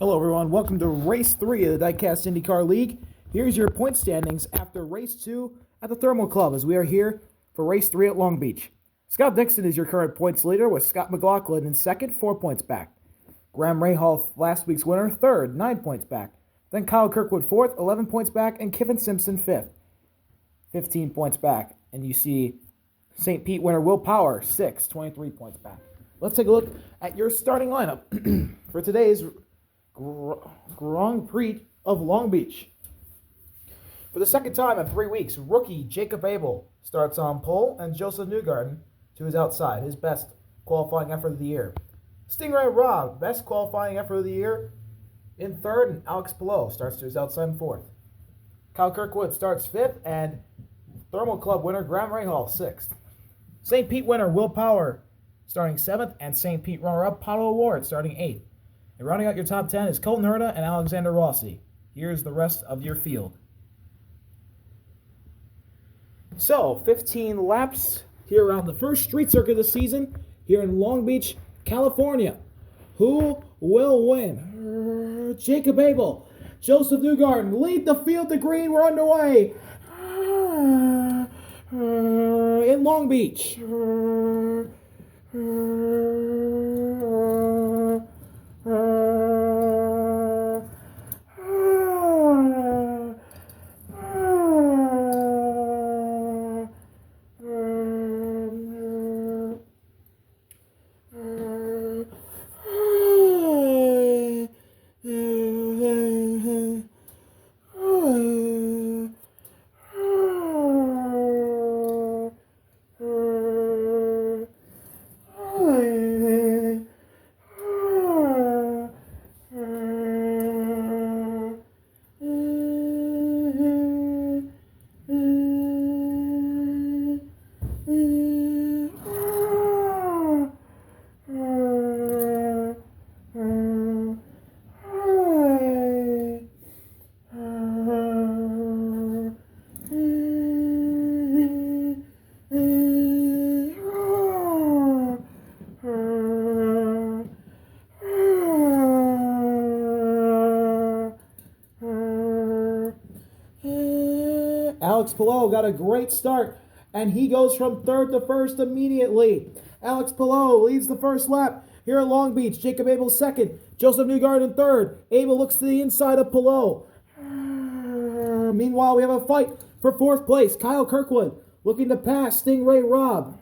Hello, everyone. Welcome to Race 3 of the Diecast Indycar League. Here's your point standings after Race 2 at the Thermal Club as we are here for Race 3 at Long Beach. Scott Dixon is your current points leader with Scott McLaughlin in second, 4 points back. Graham Rahal, last week's winner, third, 9 points back. Then Kyle Kirkwood, fourth, 11 points back, and Kevin Simpson, fifth, 15 points back. And you see St. Pete winner Will Power, sixth, 23 points back. Let's take a look at your starting lineup for today's Grand Prix of Long Beach. For the second time in 3 weeks, rookie Jacob Abel starts on pole and Joseph Newgarden to his outside, his best qualifying effort of the year. Stingray Robb, best qualifying effort of the year, in third, and Alex Palou starts to his outside in fourth. Kyle Kirkwood starts fifth, and Thermal Club winner Graham Rahal sixth. St. Pete winner Will Power starting seventh, and St. Pete runner-up Pato Award starting eighth. And rounding out your top 10 is Colton Herta and Alexander Rossi. Here's the rest of your field. So, 15 laps here around the first street circuit of the season here in Long Beach, California. Who will win? Jacob Abel, Joseph Newgarden lead the field to green. We're underway in Long Beach. Alex Palou got a great start, and he goes from third to first immediately. Alex Palou leads the first lap here at Long Beach. Jacob Abel second. Joseph Newgarden third. Abel looks to the inside of Palou. Meanwhile, we have a fight for fourth place. Kyle Kirkwood looking to pass Stingray Robb.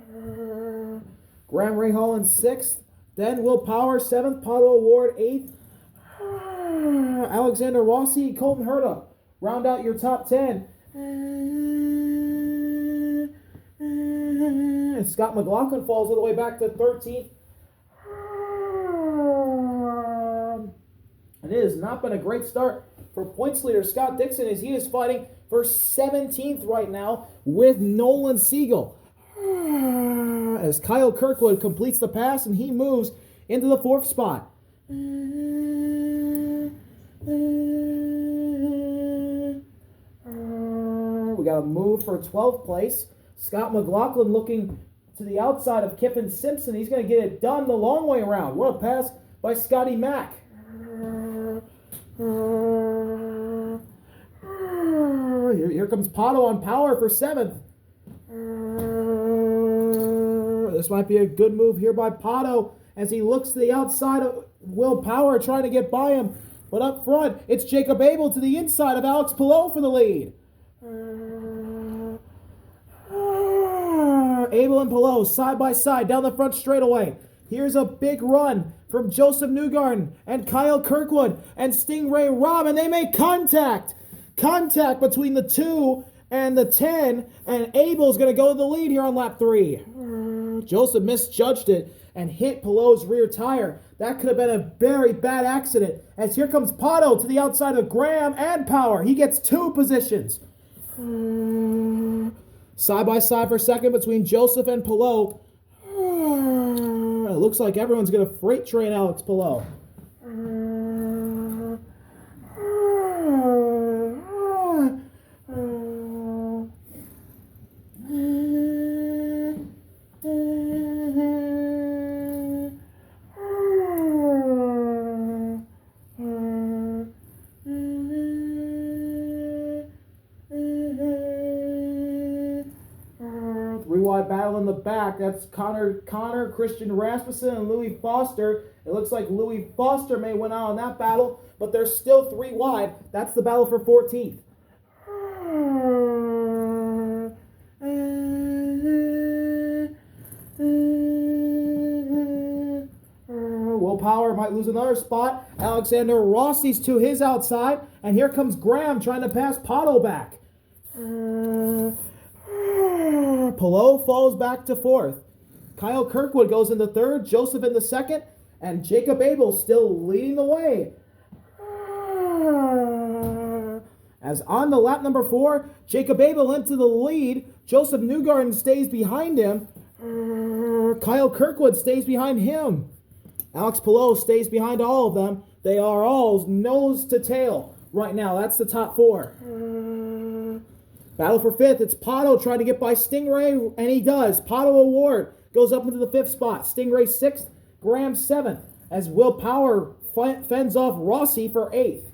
Graham Rahal in sixth. Then Will Power seventh. Pato Award eighth. Alexander Rossi, Colton Herta round out your top 10. Scott McLaughlin falls all the way back to 13th. And it has not been a great start for points leader Scott Dixon as he is fighting for 17th right now with Nolan Siegel. As Kyle Kirkwood completes the pass and he moves into the fourth spot. We got a move for 12th place. Scott McLaughlin looking to the outside of Kevin Simpson. He's going to get it done the long way around. What a pass by Scotty Mack. Here comes Pato on power for 7th. This might be a good move here by Pato as he looks to the outside of Will Power trying to get by him. But up front, it's Jacob Abel to the inside of Alex Palou for the lead. Abel and Palou side by side down the front straightaway. Here's a big run from Joseph Newgarden and Kyle Kirkwood and Stingray Robb, and they make contact. Contact between the 2 and the 10, and Abel's going to go to the lead here on lap 3. Joseph misjudged it and hit Palou's rear tire. That could have been a very bad accident, as here comes Pato to the outside of Graham and Power. He gets 2 positions. Side by side for second between Joseph and Palou. It looks like everyone's going to freight train Alex Palou. that battle in the back. That's Connor, Christian Rasmussen, and Louis Foster. It looks like Louis Foster may win out on that battle, but they're still 3 wide. That's the battle for 14th. Willpower might lose another spot. Alexander Rossi's to his outside, and here comes Graham trying to pass Pato back. Pelot falls back to 4th. Kyle Kirkwood goes into 3rd, Joseph in the 2nd, and Jacob Abel still leading the way. As on to lap number 4, Jacob Abel into the lead. Joseph Newgarden stays behind him. Kyle Kirkwood stays behind him. Alex Pelot stays behind all of them. They are all nose to tail right now. That's the top 4. Battle for 5th. It's Pato trying to get by Stingray, and he does. Pato Award goes up into the 5th spot. Stingray 6th, Graham 7th, as Will Power fends off Rossi for 8th.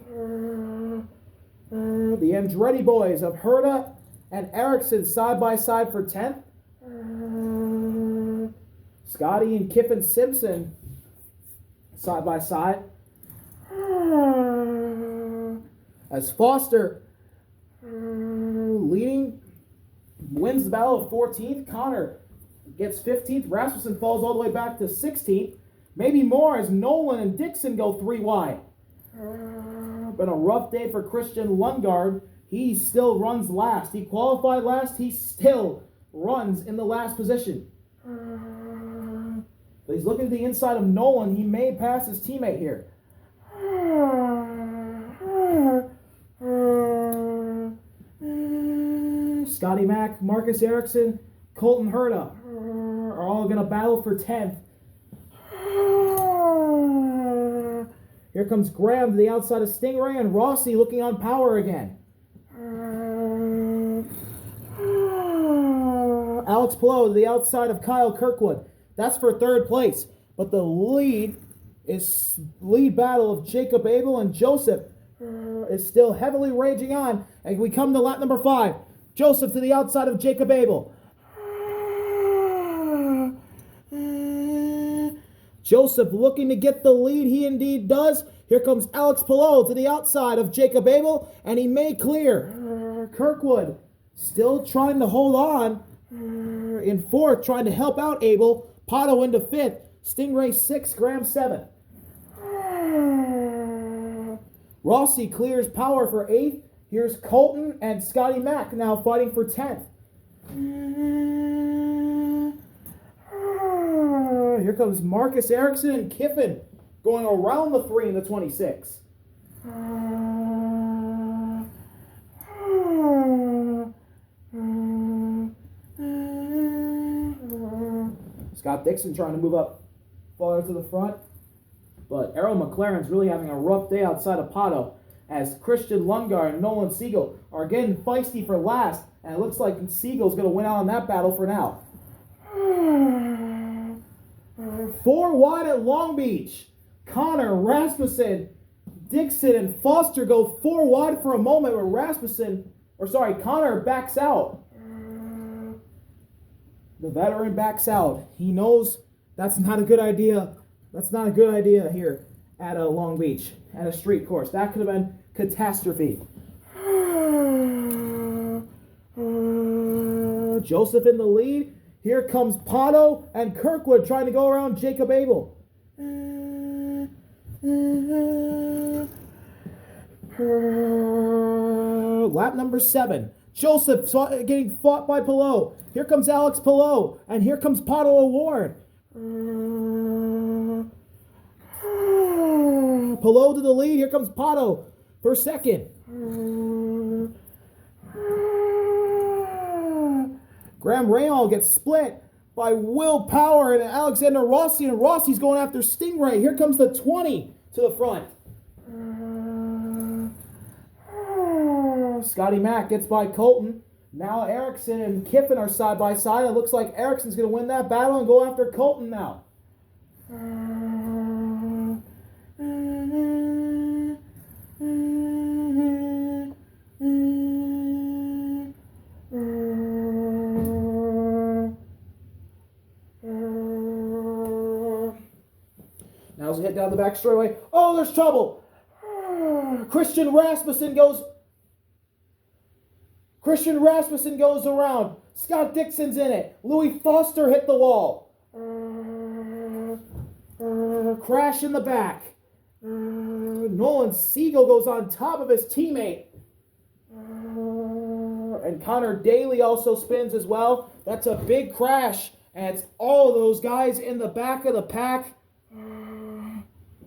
The Andretti boys of Herta and Ericsson side by side for 10th. Scotty and Kiffin Simpson side by side. As Foster leading wins the battle of 14th. Connor gets 15th. Rasmussen falls all the way back to 16th. Maybe more as Nolan and Dixon go 3 wide. Been a rough day for Christian Lundgaard. He still runs last. He qualified last. He still runs in the last position. But he's looking to the inside of Nolan. He may pass his teammate here. Scotty Mack, Marcus Ericsson, Colton Herta are all going to battle for 10th. Here comes Graham to the outside of Stingray, and Rossi looking on power again. Alex Pelot to the outside of Kyle Kirkwood. That's for 3rd place. But the lead battle of Jacob Abel and Joseph is still heavily raging on. And we come to lap number 5. Joseph to the outside of Jacob Abel. Joseph looking to get the lead. He indeed does. Here comes Alex Pelot to the outside of Jacob Abel, and he may clear. Kirkwood still trying to hold on. In 4th, trying to help out Abel. Pato into 5th. Stingray 6th, Graham 7th. Rossi clears power for 8th. Here's Colton and Scotty Mack now fighting for 10th. Here comes Marcus Ericsson and Kiffin going around the 3 and the 26. Scott Dixon trying to move up farther to the front. But Errol McLaren's really having a rough day outside of Pato, as Christian Lundgaard and Nolan Siegel are getting feisty for last, and it looks like Siegel's going to win out on that battle for now. 4 wide at Long Beach. Connor, Rasmussen, Dixon, and Foster go 4 wide for a moment where Connor backs out. The veteran backs out. He knows that's not a good idea. That's not a good idea here at Long Beach, at a street course. That could have been catastrophe. Joseph in the lead. Here comes Pato and Kirkwood trying to go around Jacob Abel. Lap number 7. Joseph getting fought by Pelot. Here comes Alex Pelot, and here comes Pato Award. Pelot to the lead. Here comes Pato for 2nd. Graham Rahal gets split by Will Power and Alexander Rossi, and Rossi's going after Stingray. Here comes the 20 to the front. Scotty Mack gets by Colton. Now Ericsson and Kiffin are side by side. It looks like Ericsson's going to win that battle and go after Colton now. head down the back straightaway. Oh, there's trouble. Christian Rasmussen goes around. Scott Dixon's in it. Louis Foster hit the wall. Crash in the back. Nolan Siegel goes on top of his teammate. And Connor Daly also spins as well. That's a big crash. And it's all of those guys in the back of the pack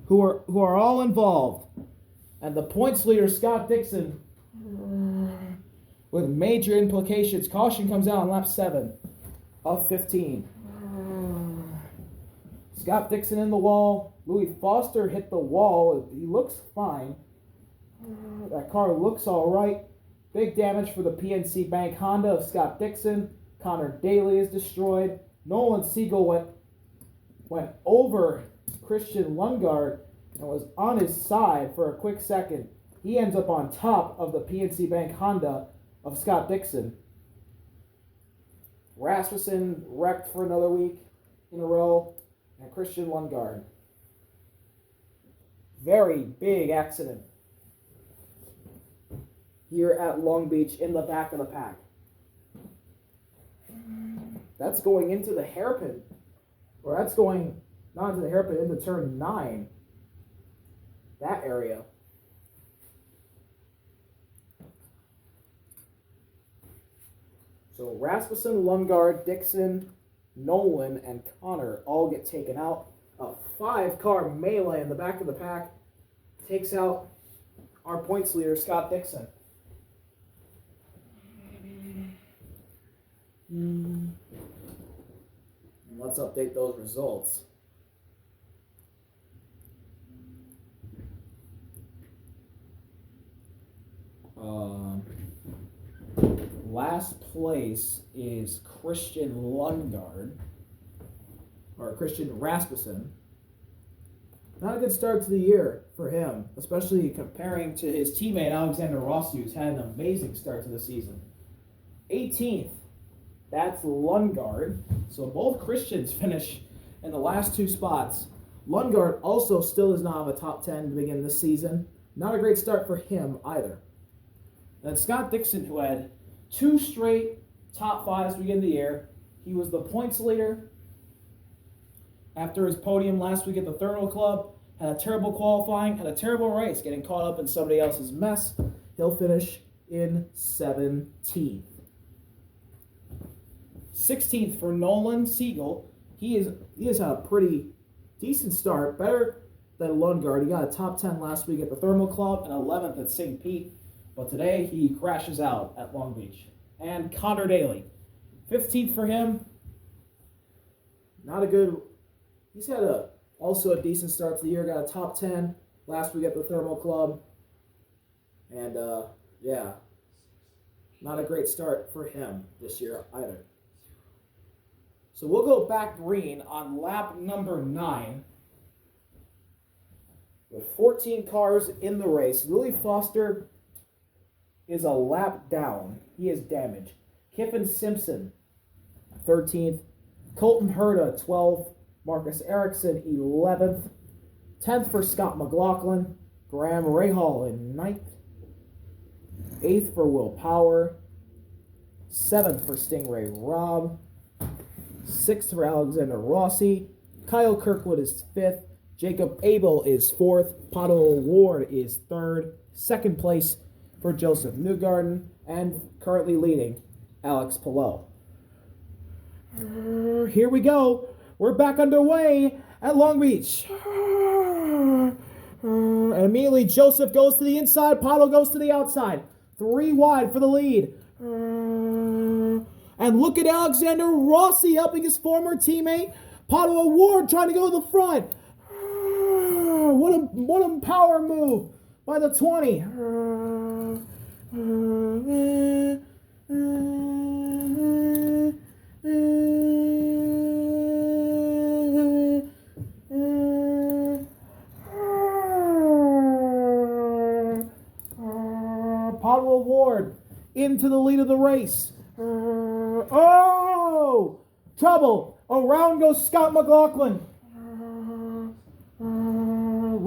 who are all involved. And the points leader, Scott Dixon, with major implications. Caution comes out on lap 7 of 15. Scott Dixon in the wall. Louis Foster hit the wall. He looks fine. That car looks all right. Big damage for the PNC Bank Honda of Scott Dixon. Connor Daly is destroyed. Nolan Siegel went over Christian Lundgaard and was on his side for a quick second. He ends up on top of the PNC Bank Honda of Scott Dixon. Rasmussen wrecked for another week in a row, and Christian Lundgaard. Very big accident here at Long Beach in the back of the pack. That's going into the hairpin. Or that's going not into the hairpin, into turn 9. That area. So Rasmussen, Lundgaard, Dixon, Nolan, and Connor all get taken out. A 5-car melee in the back of the pack takes out our points leader, Scott Dixon. Let's update those results. Last place is Christian Lundgaard, or Christian Rasmussen. Not a good start to the year for him, especially comparing to his teammate Alexander Rossi, who's had an amazing start to the season. 18th, that's Lundgaard. So both Christians finish in the last 2 spots. Lundgaard also still does not have a top 10 to begin this season. Not a great start for him either. And Scott Dixon, who had 2 straight top 5s to begin the year. He was the points leader after his podium last week at the Thermal Club. Had a terrible qualifying, had a terrible race, getting caught up in somebody else's mess. He'll finish in 17th. 16th for Nolan Siegel. He has had a pretty decent start, better than Lundgaard. He got a top 10 last week at the Thermal Club and 11th at St. Pete. But today he crashes out at Long Beach. And Connor Daly, 15th for him. Not a good. He's had also a decent start to the year. Got a top 10 last week at the Thermal Club. And not a great start for him this year either. So we'll go back green on lap number 9. With 14 cars in the race. Louis Foster is a lap down. He is damaged. Kiffin Simpson, 13th. Colton Herta, 12th. Marcus Ericsson, 11th. 10th for Scott McLaughlin. Graham Rahal in 9th. 8th for Will Power. 7th for Stingray Robb. 6th for Alexander Rossi. Kyle Kirkwood is 5th. Jacob Abel is 4th. Pato Ward is 3rd. 2nd place for Joseph Newgarden, and currently leading, Alex Palou. Here we go. We're back underway at Long Beach. And immediately Joseph goes to the inside, Pato goes to the outside. 3 wide for the lead. And look at Alexander Rossi helping his former teammate, Pato Ward, trying to go to the front. What a power move by the 20. Pato Ward into the lead of the race. Trouble! Around goes Scott McLaughlin.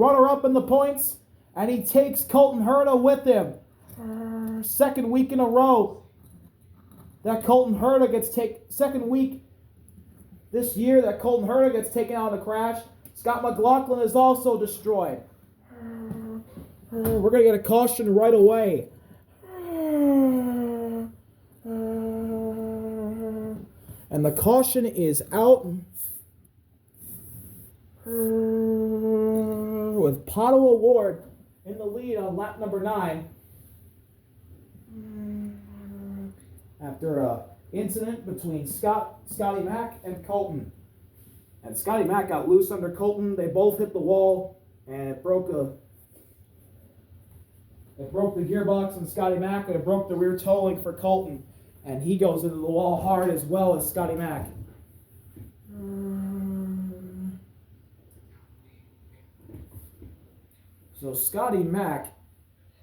runner-up in the points, and he takes Colton Herta with him. Second week in a row that Colton Herta gets second week this year that Colton Herta gets taken out in a crash. Scott McLaughlin is also destroyed. We're going to get a caution right away. And the caution is out with Pato Award in the lead on lap number 9. After an incident between Scotty Mack and Colton. And Scotty Mack got loose under Colton. They both hit the wall, and it broke the gearbox on Scotty Mack, and it broke the rear toe link for Colton. And he goes into the wall hard as well as Scotty Mack. So Scotty Mack,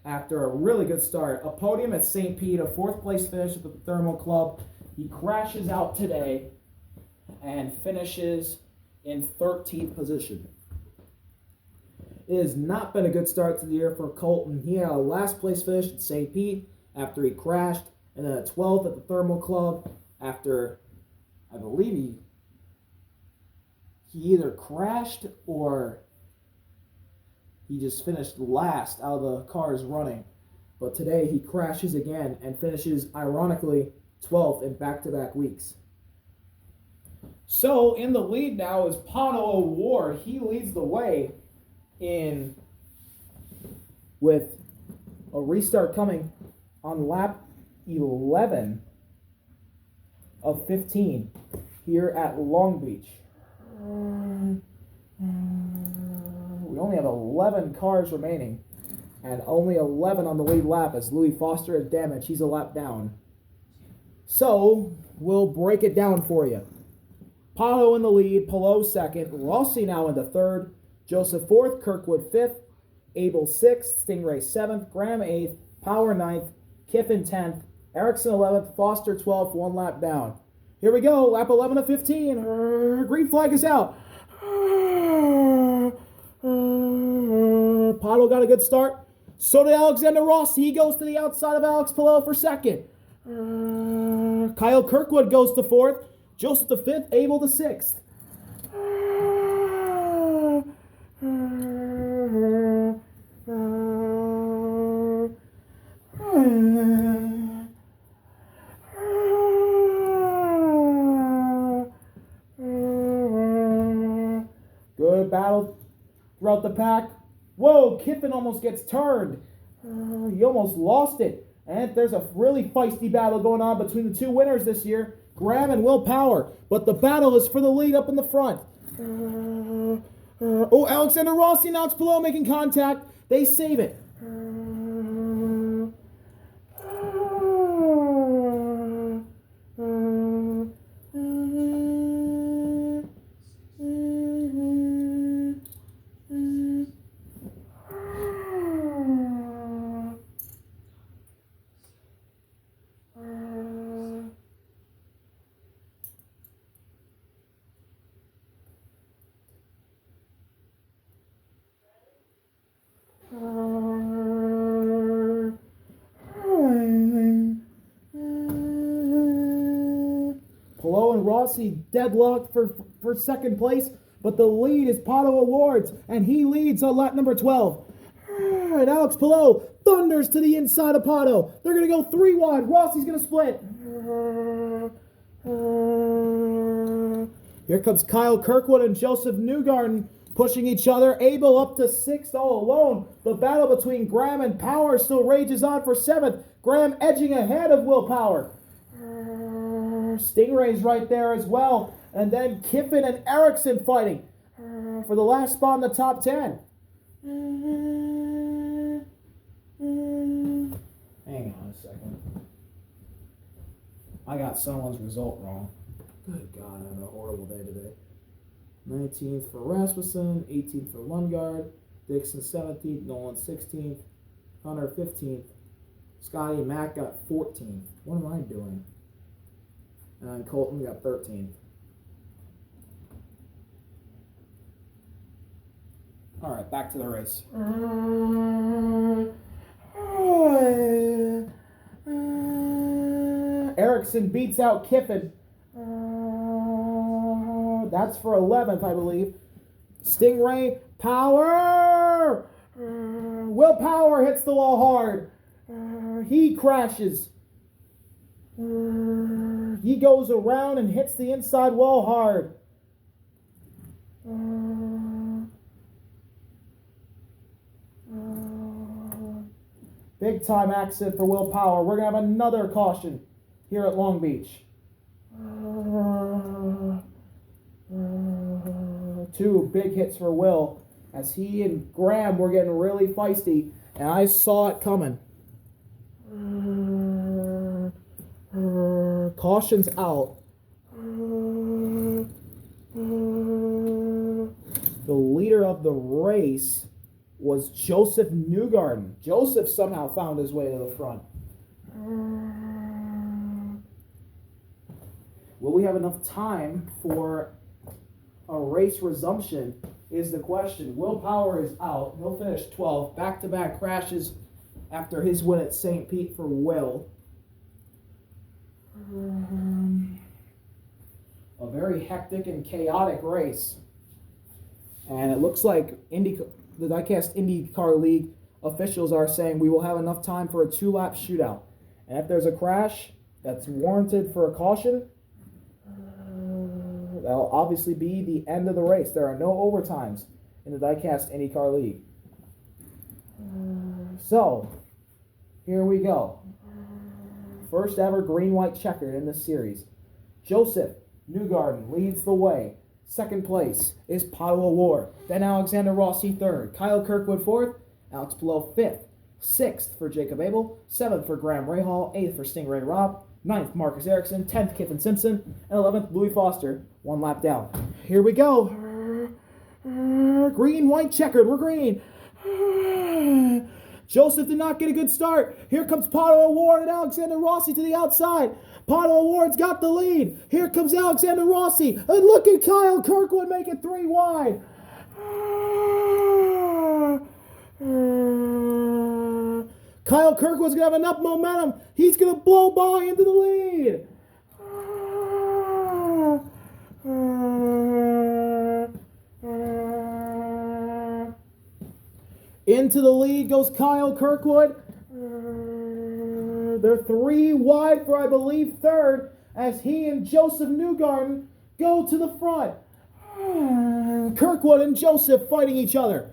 after a really good start, a podium at St. Pete, a 4th place finish at the Thermal Club, he crashes out today and finishes in 13th position. It has not been a good start to the year for Colton. He had a last place finish at St. Pete after he crashed, and then a 12th at the Thermal Club after, I believe he either crashed or he just finished last out of the cars running. But today he crashes again and finishes, ironically, 12th in back-to-back weeks. So in the lead now is Pato Award. He leads the way with a restart coming on lap 11 of 15 here at Long Beach. We only have 11 cars remaining, and only 11 on the lead lap as Louis Foster is damaged. He's a lap down. So we'll break it down for you. Pato in the lead, Palou second, Rossi now into third, Joseph fourth, Kirkwood fifth, Abel sixth, Stingray seventh, Graham eighth, Power ninth, Kiffin 10th, Erickson 11th, Foster 12th, 1 lap down. Here we go, lap 11 of 15. Green flag is out. Pato got a good start. So did Alexander Rossi. He goes to the outside of Alex Palou for second. Kyle Kirkwood goes to fourth. Joseph the fifth, Abel the sixth. Good battle throughout the pack. Whoa, Kiffin almost gets turned. He almost lost it. And there's a really feisty battle going on between the two winners this year, Graham and Will Power. But the battle is for the lead up in the front. Alexander Rossi and Alex Palou making contact. They save it. Palou and Rossi deadlocked for second place, but the lead is Pato Awards, and he leads on lap number 12. And Alex Palou thunders to the inside of Pato. They're going to go 3 wide. Rossi's going to split. Here comes Kyle Kirkwood and Joseph Newgarden pushing each other. Abel up to 6th all alone. The battle between Graham and Power still rages on for 7th. Graham edging ahead of Will Power. Stingray's right there as well. And then Kiffin and Erickson fighting for the last spot in the top 10. Hang on a second. I got someone's result wrong. Good God, I'm having a horrible day today. 19th for Rasmussen, 18th for Lundgaard, Dixon 17th, Nolan 16th, Hunter 15th, Scotty Mack got 14th. What am I doing? And Colton got 13th. All right, back to the race. Erickson beats out Kiffin. That's for 11th, I believe. Stingray, power! Will Power hits the wall hard. He crashes. He goes around and hits the inside wall hard. Big time accident for Will Power. We're going to have another caution here at Long Beach. 2 big hits for Will as he and Graham were getting really feisty, and I saw it coming. Caution's out. The leader of the race was Joseph Newgarden. Joseph somehow found his way to the front. Will we have enough time for a race resumption is the question. Will Power is out. He'll finish 12th. Back-to-back crashes after his win at St. Pete for Will. A very hectic and chaotic race. And it looks like the Diecast IndyCar League officials are saying we will have enough time for a 2-lap shootout. And if there's a crash that's warranted for a caution, that'll obviously be the end of the race. There are no overtimes in the Diecast IndyCar League. So, here we go. First ever green-white checkered in this series. Joseph Newgarden leads the way. Second place is Pato O'Ward. Then Alexander Rossi third. Kyle Kirkwood fourth. Alex Palou fifth. Sixth for Jacob Abel. Seventh for Graham Rahal. Eighth for Stingray Robb. 9th, Marcus Erickson. 10th, Kiffin Simpson. And 11th, Louis Foster. 1 lap down. Here we go. Green, white, checkered. We're green. Joseph did not get a good start. Here comes Pato O'Ward and Alexander Rossi to the outside. Pato O'Ward's got the lead. Here comes Alexander Rossi. And look at Kyle Kirkwood make it 3 wide. Kyle Kirkwood's going to have enough momentum. He's going to blow by into the lead. Into the lead goes Kyle Kirkwood. They're 3 wide for, I believe, third as he and Joseph Newgarden go to the front. Kirkwood and Joseph fighting each other.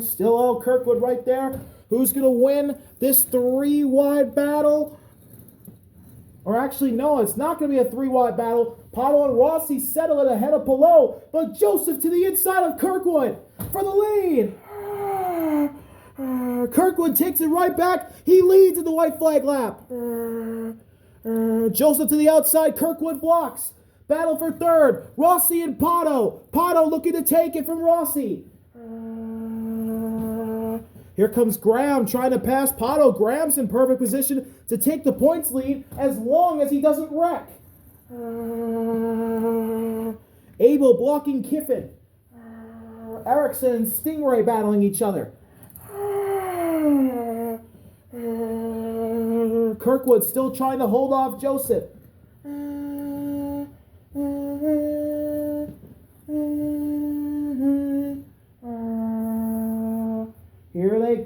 Still old Kirkwood right there. Who's going to win this 3 wide battle? Or actually, no, it's not going to be a 3 wide battle. Pato and Rossi settle it ahead of Palou, but Joseph to the inside of Kirkwood for the lead. Kirkwood takes it right back. He leads in the white flag lap. Joseph to the outside. Kirkwood blocks. Battle for third. Rossi and Pato. Pato looking to take it from Rossi. Here comes Graham trying to pass Pato. Graham's in perfect position to take the points lead as long as he doesn't wreck. Abel blocking Kiffin. Erickson and Stingray battling each other. Kirkwood still trying to hold off Joseph. Here they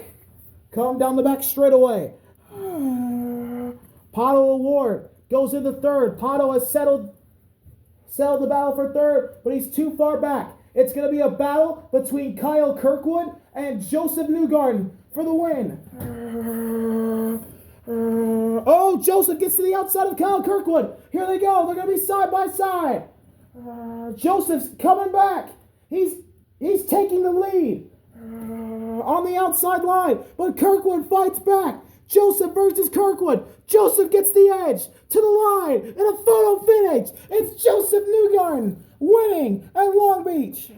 come down the back straightaway. Pato O'Ward goes into third. Pato has settled the battle for third, but he's too far back. It's going to be a battle between Kyle Kirkwood and Joseph Newgarden for the win. Oh, Joseph gets to the outside of Kyle Kirkwood. Here they go. They're going to be side by side. Joseph's coming back. He's taking the lead on the outside line, but Kirkwood fights back. Joseph versus Kirkwood. Joseph gets the edge to the line in a photo finish. It's Joseph Newgarden winning at Long Beach.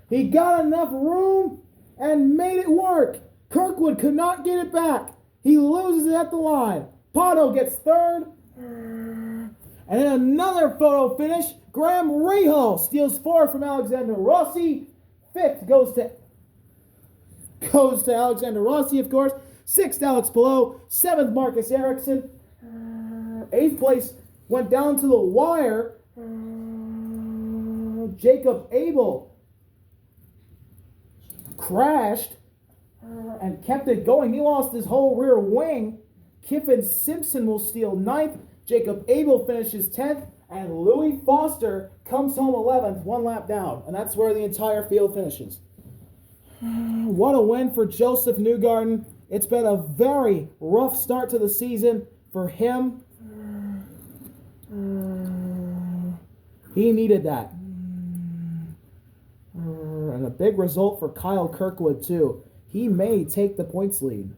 He got enough room and made it work. Kirkwood could not get it back. He loses it at the line. Pato gets third. And then another photo finish. Graham Rahal steals 4th from Alexander Rossi. 5th goes to Alexander Rossi, of course. 6th, Alex Palou. 7th, Marcus Ericsson. 8th place went down to the wire. Jacob Abel crashed and kept it going. He lost his whole rear wing. Kiffin Simpson will steal 9th. Jacob Abel finishes 10th. And Louis Foster comes home 11th, 1 lap down. And that's where the entire field finishes. What a win for Joseph Newgarden. It's been a very rough start to the season for him. He needed that. And a big result for Kyle Kirkwood, too. He may take the points lead.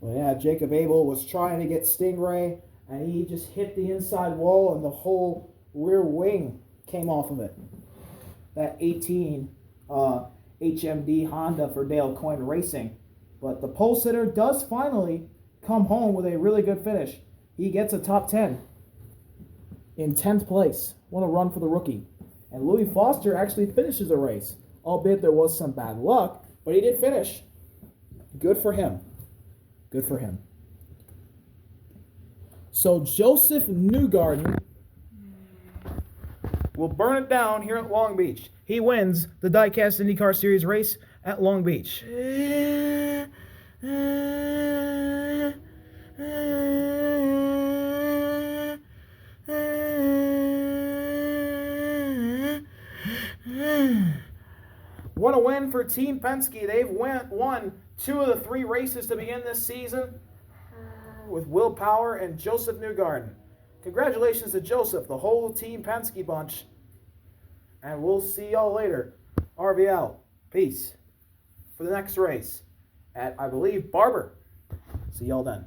Well, yeah, Jacob Abel was trying to get Stingray, and he just hit the inside wall, and the whole rear wing came off of it. That 18 HMD Honda for Dale Coyne Racing. But the pole sitter does finally come home with a really good finish. He gets a top 10 in 10th place. What a run for the rookie. And Louis Foster actually finishes a race, albeit there was some bad luck, but he did finish. Good for him. Good for him. So Joseph Newgarden will burn it down here at Long Beach. He wins the Diecast IndyCar Series race at Long Beach. What a win for Team Penske. They've won 2 of the 3 races to begin this season with Will Power and Joseph Newgarden. Congratulations to Joseph, the whole Team Penske bunch. And we'll see y'all later. RVL. Peace. For the next race at, I believe, Barber. See y'all then.